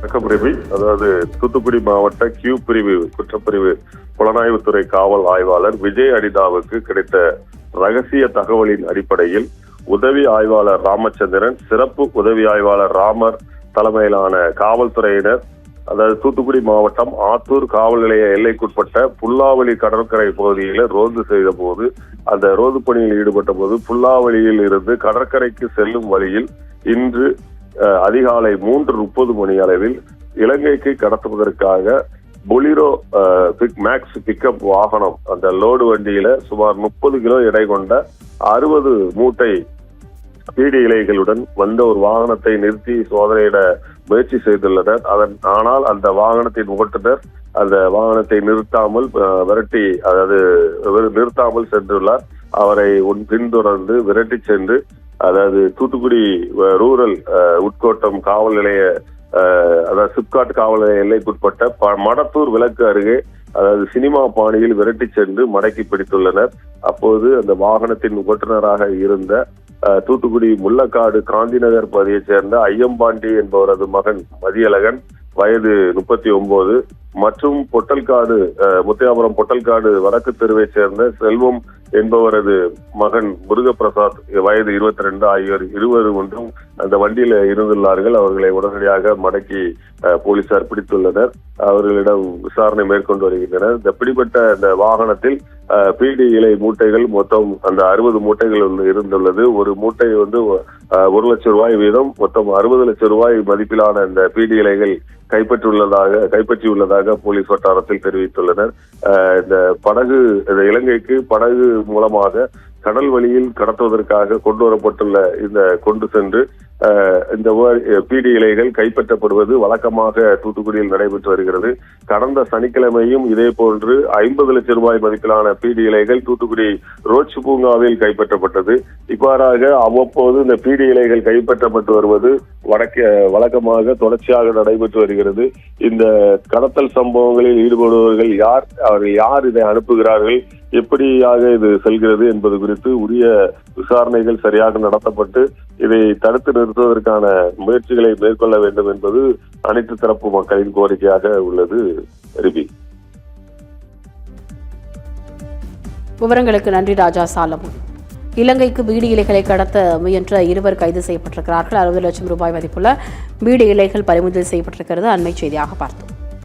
பிரிவு, அதாவது தூத்துக்குடி மாவட்ட கியூ பிரிவு குற்றப்பிரிவு புலனாய்வுத்துறை காவல் ஆய்வாளர் விஜய் அடிதாவுக்கு கிடைத்த ரகசிய தகவலின் அடிப்படையில் உதவி ஆய்வாளர் ராமச்சந்திரன், சிறப்பு உதவி ஆய்வாளர் ராமர் தலைமையிலான காவல்துறையினர், அதாவது தூத்துக்குடி மாவட்டம் ஆத்தூர் காவல் நிலைய எல்லைக்குட்பட்ட புல்லாவளி கடற்கரை பகுதியில் ரோந்து செய்த போது, அந்த ரோந்து பணியில் ஈடுபட்ட போது புல்லாவளியில் இருந்து கடற்கரைக்கு செல்லும் வழியில் இன்று அதிகாலை 3:30 மணி அளவில் இலங்கைக்கு கடத்துவதற்காக பொலிரோ மேக்ஸ் பிக்கப் வாகனம், அந்த லோடு வண்டியில சுமார் 30 கிலோ எடை கொண்ட 60 மூட்டை பீடி இலைகளுடன் வந்த ஒரு வாகனத்தை நிறுத்தி சோதனையிட முயற்சி செய்துள்ளனர். ஆனால் அந்த வாகனத்தின் ஓட்டுநர் அந்த வாகனத்தை நிறுத்தாமல் விரட்டி, அதாவது நிறுத்தாமல் சென்றுள்ளார். அவரை பின்தொடர்ந்து விரட்டி சென்று, அதாவது தூத்துக்குடி ரூரல் உட்கோட்டம் காவல் நிலைய, அதாவது சிப்காட் காவல் நிலைய எல்லைக்குட்பட்ட மடத்தூர் விலக்கு அருகே, அதாவது சினிமா பாணியில் விரட்டி சென்று மடக்கி பிடித்துள்ளனர். அப்போது அந்த வாகனத்தின் ஓட்டுநராக இருந்த தூத்துக்குடி முள்ளக்காடு காந்திநகர் பகுதியைச் சேர்ந்த ஐயம்பாண்டி என்பவரது மகன் மதியழகன், வயது 39, மற்றும் பொட்டல்காடு முத்தியாபுரம் பொட்டல்காடு வடக்கு தெருவை சேர்ந்த செல்வம் என்பவரது மகன் முருகப்பிரசாத், வயது 22 ஆகியோர் இருவரும் ஒன்றும் அந்த வண்டியில இருந்துள்ளார்கள். அவர்களை உடனடியாக மடக்கி போலீசார் பிடித்துள்ளனர். அவர்களிடம் விசாரணை மேற்கொண்டு வருகின்றனர். இந்த பிடிபட்ட இந்த வாகனத்தில் பீடி இலை மூட்டைகள் மொத்தம் அந்த 60 மூட்டைகள் இருந்துள்ளது. ஒரு மூட்டை 1 லட்சம் ரூபாய் வீதம், மொத்தம் 60 லட்சம் ரூபாய் மதிப்பிலான இந்த பீடி இலைகள் கைப்பற்றியுள்ளதாக போலீஸ் வட்டாரத்தில் தெரிவித்துள்ளனர். இந்த இலங்கைக்கு படகு மூலமாக கடல் வழியில் கடத்துவதற்காக கொண்டு வரப்பட்டுள்ள இந்த கொண்டு சென்று இந்த பீடி இலைகள் கைப்பற்றப்படுவது வழக்கமாக தூத்துக்குடியில் நடைபெற்று வருகிறது. கடந்த சனிக்கிழமையும் இதே போன்று 50 லட்சம் ரூபாய் மதிப்பிலான பீடி இலைகள் தூத்துக்குடி ரோச் பூங்காவில் கைப்பற்றப்பட்டது. இவ்வாறாக அவ்வப்போது இந்த பீடி இலைகள் கைப்பற்றப்பட்டு வருவது வழக்கமாக தொடர்ச்சியாக நடைபெற்று வருகிறது. இந்த கடத்தல் சம்பவங்களில் ஈடுபடுபவர்கள் யார், அவர்கள் யார் இதை அனுப்புகிறார்கள், எப்படியாக இது செல்கிறது என்பது குறித்து உரிய விசாரணைகள் சரியாக நடத்தப்பட்டு இதை தடுத்து நிறுத்துவதற்கான முயற்சிகளை மேற்கொள்ள வேண்டும் என்பது அனைத்து தரப்பு மக்களின் கோரிக்கையாக உள்ளது. ரிபி, விவரங்களுக்கு நன்றி ராஜா சாலமன். இலங்கைக்கு பீடி இலைகளை கடத்த முயன்ற 2 கைது செய்யப்பட்டிருக்கிறார்கள். 60 லட்சம் ரூபாய் மதிப்புள்ள பீடி இலைகள் பறிமுதல் செய்யப்பட்டிருக்கிறது. அண்மை செய்தியாக பார்த்தோம்.